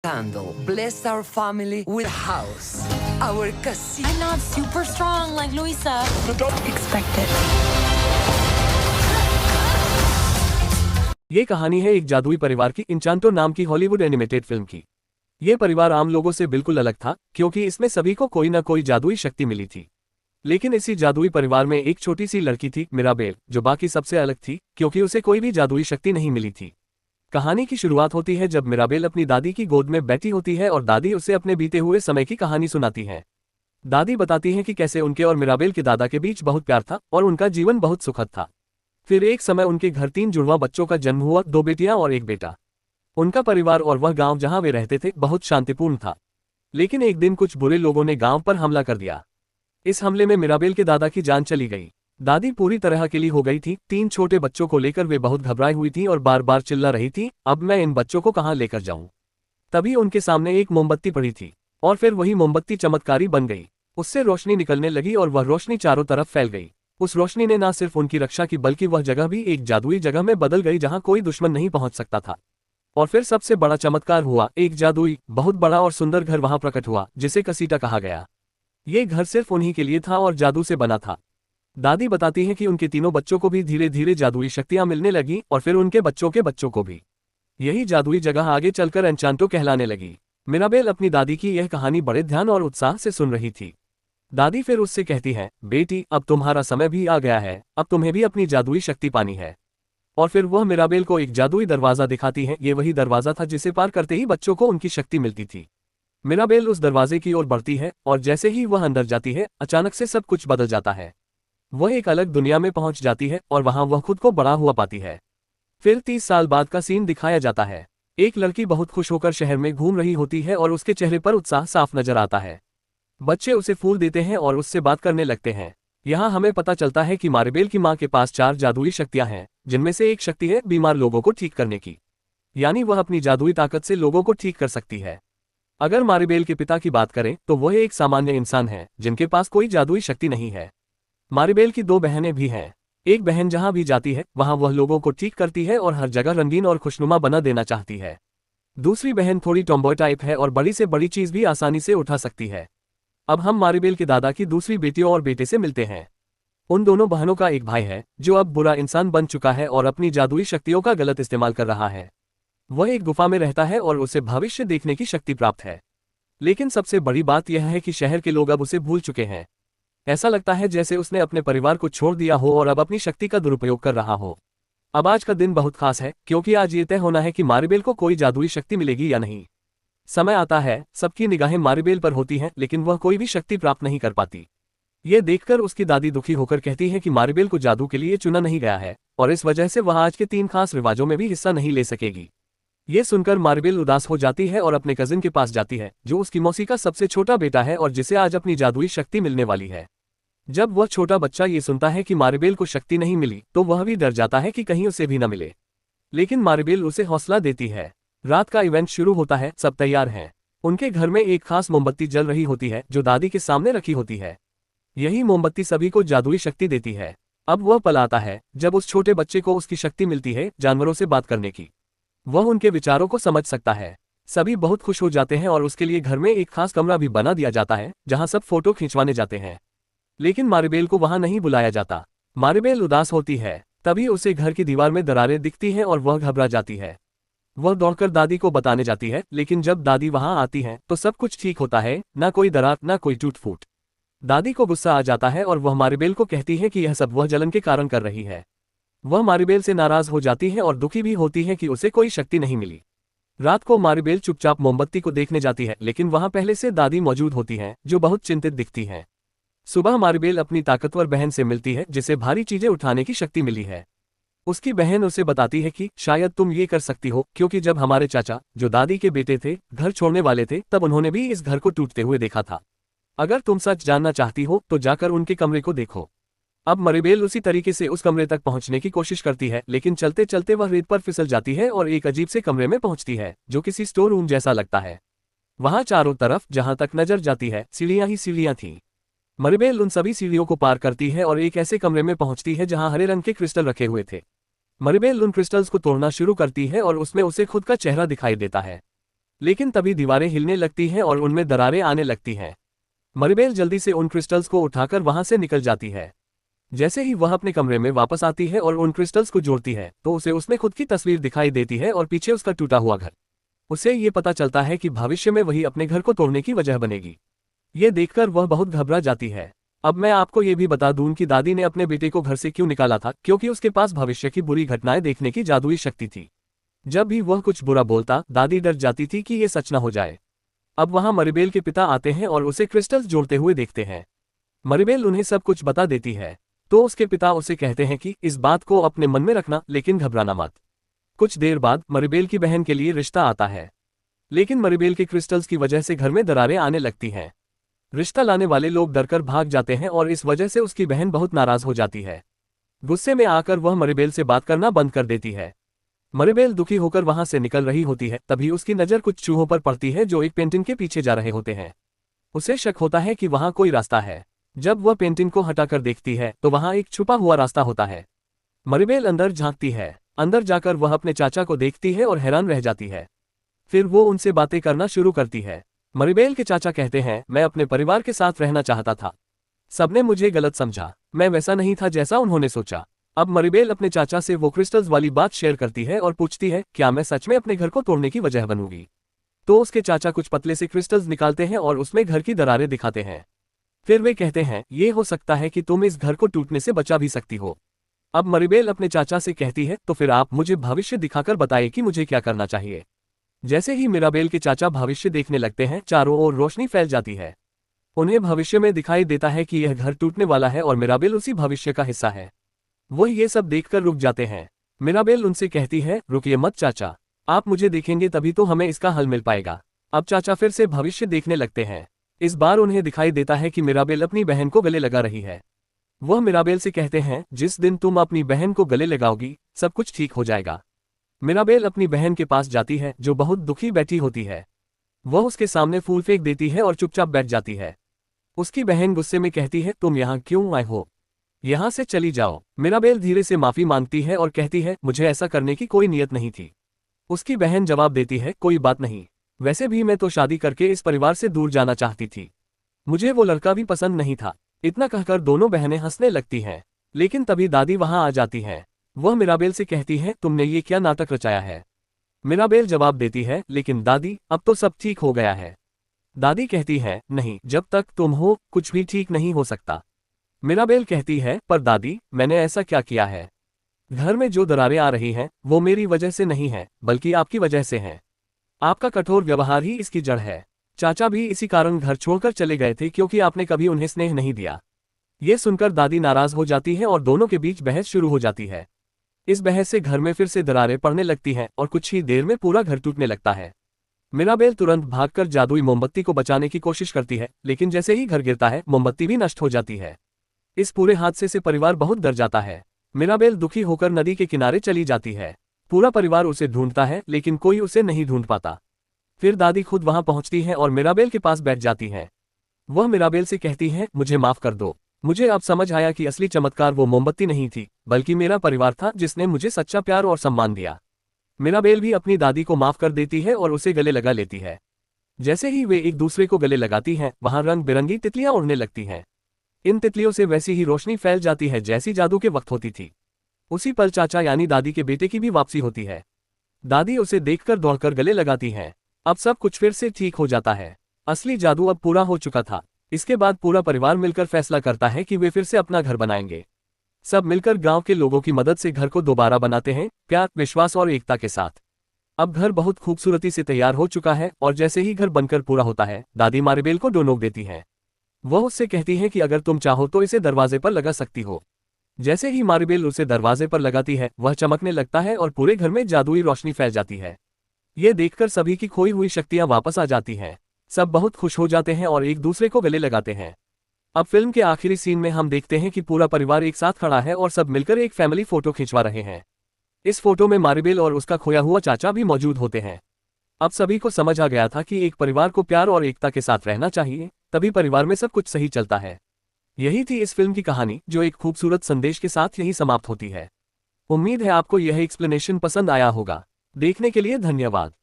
candle. Bless our family with house. Our casino. I'm not super strong like Luisa. Don't expect it. ये कहानी है एक जादुई परिवार की इंचांटो नाम की हॉलीवुड एनिमेटेड फिल्म की। ये परिवार आम लोगों से बिल्कुल अलग था क्योंकि इसमें सभी को कोई ना कोई जादुई शक्ति मिली थी। लेकिन इसी जादुई परिवार में एक छोटी सी लड़की थी, मिराबेल, जो बाकी सबसे अलग थी क्योंकि उसे कोई भी जादुई शक्ति नहीं मिली थी। कहानी की शुरुआत होती है जब मिराबेल अपनी दादी की गोद में बैठी होती है और दादी उसे अपने बीते हुए समय की कहानी सुनाती है। दादी बताती है कि कैसे उनके और मिराबेल के दादा के बीच बहुत प्यार था और उनका जीवन बहुत सुखद था। फिर एक समय उनके घर 3 जुड़वा बच्चों का जन्म हुआ, 2 बेटियां और 1 बेटा। उनका परिवार और वह गांव जहां वे रहते थे बहुत शांतिपूर्ण था। लेकिन एक दिन कुछ बुरे लोगों ने गांव पर हमला कर दिया। इस हमले में मिराबेल के दादा की जान चली गई। दादी पूरी तरह अकेली हो गई थी। 3 छोटे बच्चों को लेकर वे बहुत घबराई हुई थी और बार बार चिल्ला रही थी, अब मैं इन बच्चों को कहां लेकर जाऊं। तभी उनके सामने एक मोमबत्ती पड़ी थी और फिर वही मोमबत्ती चमत्कारी बन गई। उससे रोशनी निकलने लगी और वह रोशनी चारों तरफ फैल गई। उस रोशनी ने न सिर्फ उनकी रक्षा की बल्कि वह जगह भी एक जादुई जगह में बदल गई जहां कोई दुश्मन नहीं पहुंच सकता था। और फिर सबसे बड़ा चमत्कार हुआ, एक जादुई बहुत बड़ा और सुंदर घर वहां प्रकट हुआ जिसे कसीटा कहा गया। ये घर सिर्फ उन्हीं के लिए था और जादू से बना था। दादी बताती है कि उनके तीनों बच्चों को भी धीरे धीरे जादुई शक्तियां मिलने लगी और फिर उनके बच्चों के बच्चों को भी। यही जादुई जगह आगे चलकर एन्चांटो कहलाने लगी। मिराबेल अपनी दादी की यह कहानी बड़े ध्यान और उत्साह से सुन रही थी। दादी फिर उससे कहती है, बेटी, अब तुम्हारा समय भी आ गया है, अब तुम्हें भी अपनी जादुई शक्ति पानी है। और फिर वह मिराबेल को एक जादुई दरवाजा दिखाती है। ये वही दरवाजा था जिसे पार करते ही बच्चों को उनकी शक्ति मिलती थी। मिराबेल उस दरवाजे की ओर बढ़ती है और जैसे ही वह अंदर जाती है अचानक से सब कुछ बदल जाता है। वह एक अलग दुनिया में पहुंच जाती है और वहां वह खुद को बड़ा हुआ पाती है। फिर 30 साल बाद का सीन दिखाया जाता है। एक लड़की बहुत खुश होकर शहर में घूम रही होती है और उसके चेहरे पर उत्साह साफ नजर आता है। बच्चे उसे फूल देते हैं और उससे बात करने लगते हैं। यहाँ हमें पता चलता है कि मारिबेल की माँ के पास 4 जादुई शक्तियां हैं, जिनमें से एक शक्ति है बीमार लोगों को ठीक करने की, यानी वह अपनी जादुई ताकत से लोगों को ठीक कर सकती है। अगर मारिबेल के पिता की बात करें तो वह एक सामान्य इंसान है जिनके पास कोई जादुई शक्ति नहीं है। मारिबेल की 2 बहनें भी हैं। एक बहन जहां भी जाती है वहां वह लोगों को ठीक करती है और हर जगह रंगीन और खुशनुमा बना देना चाहती है। दूसरी बहन थोड़ी टॉम्बॉय टाइप है और बड़ी से बड़ी चीज भी आसानी से उठा सकती है। अब हम मारिबेल के दादा की दूसरी बेटियों और बेटे से मिलते हैं। उन दोनों बहनों का एक भाई है जो अब बुरा इंसान बन चुका है और अपनी जादुई शक्तियों का गलत इस्तेमाल कर रहा है। वह एक गुफा में रहता है और उसे भविष्य देखने की शक्ति प्राप्त है। लेकिन सबसे बड़ी बात यह है कि शहर के लोग अब उसे भूल चुके हैं। ऐसा लगता है जैसे उसने अपने परिवार को छोड़ दिया हो और अब अपनी शक्ति का दुरुपयोग कर रहा हो। अब आज का दिन बहुत खास है क्योंकि आज ये तय होना है कि मारिबेल को कोई जादुई शक्ति मिलेगी या नहीं। समय आता है, सबकी निगाहें मारिबेल पर होती हैं लेकिन वह कोई भी शक्ति प्राप्त नहीं कर पाती। ये देखकर उसकी दादी दुखी होकर कहती है कि मारिबेल को जादू के लिए चुना नहीं गया है और इस वजह से वह आज के 3 खास रिवाजों में भी हिस्सा नहीं ले सकेगी। ये सुनकर मारिबेल उदास हो जाती है और अपने कजिन के पास जाती है जो उसकी मौसी का सबसे छोटा बेटा है और जिसे आज अपनी जादुई शक्ति मिलने वाली है। जब वह छोटा बच्चा ये सुनता है कि मारिबेल को शक्ति नहीं मिली तो वह भी डर जाता है कि कहीं उसे भी न मिले। लेकिन मारिबेल उसे हौसला देती है। रात का इवेंट शुरू होता है, सब तैयार हैं। उनके घर में एक खास मोमबत्ती जल रही होती है जो दादी के सामने रखी होती है। यही मोमबत्ती सभी को जादुई शक्ति देती है। अब वह पल आता है जब उस छोटे बच्चे को उसकी शक्ति मिलती है जानवरों से बात करने की। वह उनके विचारों को समझ सकता है। सभी बहुत खुश हो जाते हैं और उसके लिए घर में एक खास कमरा भी बना दिया जाता है जहां सब फोटो खिंचवाने जाते हैं। लेकिन मारिबेल को वहां नहीं बुलाया जाता। मारिबेल उदास होती है। तभी उसे घर की दीवार में दरारें दिखती हैं और वह घबरा जाती है। वह दौड़कर दादी को बताने जाती है, लेकिन जब दादी वहां आती हैं तो सब कुछ ठीक होता है, ना कोई दरार ना कोई टूट फूट। दादी को गुस्सा आ जाता है और वह मारिबेल को कहती है कि यह सब वह जलन के कारण कर रही है। वह मारिबेल से नाराज हो जाती है और दुखी भी होती है कि उसे कोई शक्ति नहीं मिली। रात को मारिबेल चुपचाप मोमबत्ती को देखने जाती है लेकिन वहां पहले से दादी मौजूद होती हैं जो बहुत चिंतित दिखती हैं। सुबह मारिबेल अपनी ताकतवर बहन से मिलती है जिसे भारी चीजें उठाने की शक्ति मिली है। उसकी बहन उसे बताती है कि शायद तुम ये कर सकती हो क्योंकि जब हमारे चाचा, जो दादी के बेटे थे, घर छोड़ने वाले थे तब उन्होंने भी इस घर को टूटते हुए देखा था। अगर तुम सच जानना चाहती हो तो जाकर उनके कमरे को देखो। अब मारिबेल उसी तरीके से उस कमरे तक पहुंचने की कोशिश करती है लेकिन चलते चलते वह रेत पर फिसल जाती है और एक अजीब से कमरे में पहुंचती है जो किसी स्टोर रूम जैसा लगता है। वहां चारों तरफ जहां तक नजर जाती है सीढ़ियां ही सीढ़ियां थीं। मारिबेल उन सभी सीढ़ियों को पार करती है और एक ऐसे कमरे में पहुंचती है जहां हरे रंग के क्रिस्टल रखे हुए थे। मारिबेल उन क्रिस्टल्स को तोड़ना शुरू करती है और उसमें उसे खुद का चेहरा दिखाई देता है। लेकिन तभी दीवारें हिलने लगती हैं और उनमें दरारें आने लगती हैं। मरिबेल जल्दी से उन क्रिस्टल्स को उठाकर वहां से निकल जाती है। जैसे ही वह अपने कमरे में वापस आती है और उन क्रिस्टल्स को जोड़ती है तो उसे उसमें खुद की तस्वीर दिखाई देती है और पीछे उसका टूटा हुआ घर। उसे ये पता चलता है कि भविष्य में वही अपने घर को तोड़ने की वजह बनेगी। ये देखकर वह बहुत घबरा जाती है। अब मैं आपको ये भी बता दूं कि दादी ने अपने बेटे को घर से क्यों निकाला था, क्योंकि उसके पास भविष्य की बुरी घटनाएं देखने की जादुई शक्ति थी। जब भी वह कुछ बुरा बोलता, दादी डर जाती थी कि ये सच न हो जाए। अब वहां मरिबेल के पिता आते हैं और उसे क्रिस्टल्स जोड़ते हुए देखते हैं। मरिबेल उन्हें सब कुछ बता देती है, तो उसके पिता उसे कहते हैं कि इस बात को अपने मन में रखना, लेकिन घबराना मत। कुछ देर बाद मरिबेल की बहन के लिए रिश्ता आता है, लेकिन मरिबेल के क्रिस्टल्स की वजह से घर में दरारें आने लगती हैं। रिश्ता लाने वाले लोग डरकर भाग जाते हैं और इस वजह से उसकी बहन बहुत नाराज हो जाती है। गुस्से में आकर वह मरिबेल से बात करना बंद कर देती है। मरिबेल दुखी होकर वहां से निकल रही होती है, तभी उसकी नज़र कुछ चूहों पर पड़ती है जो एक पेंटिंग के पीछे जा रहे होते हैं। उसे शक होता है कि वहां कोई रास्ता है। जब वह पेंटिंग को हटाकर देखती है तो वहां एक छुपा हुआ रास्ता होता है। मरिबेल अंदर झांकती है। अंदर जाकर वह अपने चाचा को देखती है और हैरान रह जाती है। फिर वो उनसे बातें करना शुरू करती है। मरिबेल के चाचा कहते हैं, मैं अपने परिवार के साथ रहना चाहता था। सबने मुझे गलत समझा। मैं वैसा नहीं था जैसा उन्होंने सोचा। अब मरिबेल अपने चाचा से वो क्रिस्टल्स वाली बात शेयर करती है और पूछती है, क्या मैं सच में अपने घर को तोड़ने की वजह बनूंगी? तो उसके चाचा कुछ पतले से क्रिस्टल्स निकालते हैं और उसमें घर की दरारें दिखाते हैं। फिर वे कहते हैं, ये हो सकता है कि तुम इस घर को टूटने से बचा भी सकती हो। अब मरिबेल अपने चाचा से कहती है, तो फिर आप मुझे भविष्य दिखाकर बताइए कि मुझे क्या करना चाहिए। जैसे ही मिराबेल के चाचा भविष्य देखने लगते हैं, चारों ओर रोशनी फैल जाती है। उन्हें भविष्य में दिखाई देता है कि यह घर टूटने वाला है और मिराबेल उसी भविष्य का हिस्सा है। वो ये सब देखकर रुक जाते हैं। मिराबेल उनसे कहती है, रुकिए मत चाचा, आप मुझे देखेंगे तभी तो हमें इसका हल मिल पाएगा। अब चाचा फिर से भविष्य देखने लगते हैं। इस बार उन्हें दिखाई देता है कि मिराबेल अपनी बहन को गले लगा रही है। वह मिराबेल से कहते हैं, जिस दिन तुम अपनी बहन को गले लगाओगी सब कुछ ठीक हो जाएगा। मिराबेल अपनी बहन के पास जाती है जो बहुत दुखी बैठी होती है। वह उसके सामने फूल फेंक देती है और चुपचाप बैठ जाती है। उसकी बहन गुस्से में कहती है, तुम यहाँ क्यों आए हो? यहाँ से चली जाओ। मिराबेल धीरे से माफी मांगती है और कहती है, मुझे ऐसा करने की कोई नियत नहीं थी। उसकी बहन जवाब देती है, कोई बात नहीं, वैसे भी मैं तो शादी करके इस परिवार से दूर जाना चाहती थी। मुझे वो लड़का भी पसंद नहीं था। इतना कहकर दोनों बहनें हंसने लगती हैं। लेकिन तभी दादी वहां आ जाती है। वह मिराबेल से कहती है, तुमने ये क्या नाटक रचाया है? मिराबेल जवाब देती है, लेकिन दादी अब तो सब ठीक हो गया है। दादी कहती है, नहीं, जब तक तुम हो कुछ भी ठीक नहीं हो सकता। मिराबेल कहती है, पर दादी मैंने ऐसा क्या किया है? घर में जो दरारें आ रही हैं वो मेरी वजह से नहीं है, बल्कि आपकी वजह से हैं। आपका कठोर व्यवहार ही इसकी जड़ है। चाचा भी इसी कारण घर छोड़कर चले गए थे क्योंकि आपने कभी उन्हें स्नेह नहीं दिया। ये सुनकर दादी नाराज हो जाती है और दोनों के बीच बहस शुरू हो जाती है। इस बहस से घर में फिर से दरारें पड़ने लगती हैं और कुछ ही देर में पूरा घर टूटने लगता है। मिराबेल तुरंत भागकर जादुई मोमबत्ती को बचाने की कोशिश करती है, लेकिन जैसे ही घर गिरता है मोमबत्ती भी नष्ट हो जाती है। इस पूरे हादसे से परिवार बहुत डर जाता है। मिराबेल दुखी होकर नदी के किनारे चली जाती है। पूरा परिवार उसे ढूंढता है, लेकिन कोई उसे नहीं ढूंढ पाता। फिर दादी खुद वहां पहुंचती है और मिराबेल के पास बैठ जाती है। वह मिराबेल से कहती है, मुझे माफ कर दो। मुझे अब समझ आया कि असली चमत्कार वो मोमबत्ती नहीं थी, बल्कि मेरा परिवार था जिसने मुझे सच्चा प्यार और सम्मान दिया। मिराबेल भी अपनी दादी को माफ कर देती है और उसे गले लगा लेती है। जैसे ही वे एक दूसरे को गले लगाती हैं, वहां रंग बिरंगी तितलियां उड़ने लगती हैं। इन तितलियों से वैसी ही रोशनी फैल जाती है जैसी जादू के वक्त होती थी। उसी पल चाचा यानी दादी के बेटे की भी वापसी होती है। दादी उसे देखकर दौड़कर गले लगाती हैं। अब सब कुछ फिर से ठीक हो जाता है। असली जादू अब पूरा हो चुका था। इसके बाद पूरा परिवार मिलकर फैसला करता है कि वे फिर से अपना घर बनाएंगे। सब मिलकर गांव के लोगों की मदद से घर को दोबारा बनाते हैं, प्यार, विश्वास और एकता के साथ। अब घर बहुत खूबसूरती से तैयार हो चुका है और जैसे ही घर बनकर पूरा होता है, दादी मारिबेल को डोनोक देती है। वह उससे कहती है कि अगर तुम चाहो तो इसे दरवाजे पर लगा सकती हो। जैसे ही मारिबेल उसे दरवाजे पर लगाती है, वह चमकने लगता है और पूरे घर में जादुई रोशनी फैल जाती है। ये देखकर सभी की खोई हुई शक्तियां वापस आ जाती हैं। सब बहुत खुश हो जाते हैं और एक दूसरे को गले लगाते हैं। अब फिल्म के आखिरी सीन में हम देखते हैं कि पूरा परिवार एक साथ खड़ा है और सब मिलकर एक फैमिली फोटो खिंचवा रहे हैं। इस फोटो में मारिबेल और उसका खोया हुआ चाचा भी मौजूद होते हैं। अब सभी को समझ आ गया था कि एक परिवार को प्यार और एकता के साथ रहना चाहिए, तभी परिवार में सब कुछ सही चलता है। यही थी इस फिल्म की कहानी, जो एक खूबसूरत संदेश के साथ यही समाप्त होती है। उम्मीद है आपको यह एक्सप्लेनेशन पसंद आया होगा। देखने के लिए धन्यवाद।